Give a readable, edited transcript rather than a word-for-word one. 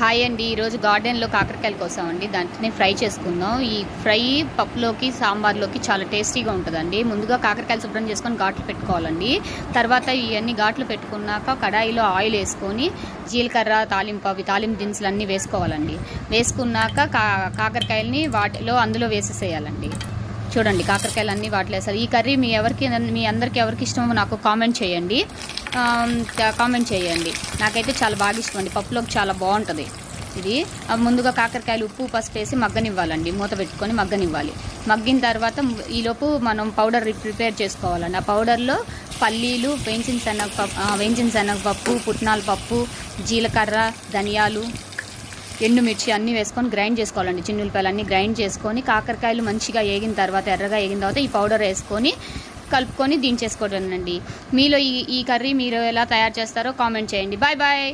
Hi అండి. ఈరోజు గార్డెన్లో కాకరకాయల కోసం అండి దాంట్ని ఫ్రై చేసుకుందాం. ఈ ఫ్రై పప్పులోకి సాంబార్లోకి చాలా టేస్టీగా ఉంటుందండి. ముందుగా కాకరకాయలు శుభ్రం చేసుకొని ఘాట్లు పెట్టుకోవాలండి. తర్వాత ఇవన్నీ ఘాట్లు పెట్టుకున్నాక కడాయిలో ఆయిల్ వేసుకొని జీలకర్ర తాలింపు దినుసులు అన్నీ వేసుకోవాలండి. వేసుకున్నాక కాకరకాయలని అందులో వేసేసేయాలండి. చూడండి, కాకరకాయలు అన్నీ వాటిలో వేస్తారు. ఈ కర్రీ మీ అందరికి ఎవరికి ఇష్టమో నాకు కామెంట్ చేయండి. నాకైతే చాలా బాగా ఇష్టం అండి. పప్పులోకి చాలా బాగుంటుంది ఇది. ముందుగా కాకరకాయలు ఉప్పు పసుపు వేసి మగ్గనివ్వాలండి. మూత పెట్టుకొని మగ్గనివ్వాలి. మగ్గిన తర్వాత ఈలోపు మనం పౌడర్ ప్రిపేర్ చేసుకోవాలండి. ఆ పౌడర్లో పల్లీలు, వేయించిన శనగపప్పు, పుట్నాల పప్పు, జీలకర్ర, ధనియాలు, ఎండుమిర్చి అన్నీ వేసుకొని గ్రైండ్ చేసుకోవాలండి. చిన్నులపాయలు అన్నీ గ్రైండ్ చేసుకొని కాకరకాయలు మంచిగా ఏగిన తర్వాత, ఎర్రగా ఏగిన తర్వాత ఈ పౌడర్ వేసుకొని కలుపుకొని దించేసుకోవడం అండి. మీలో ఈ కర్రీ మీరు ఎలా తయారు చేస్తారో కామెంట్ చేయండి. Bye bye.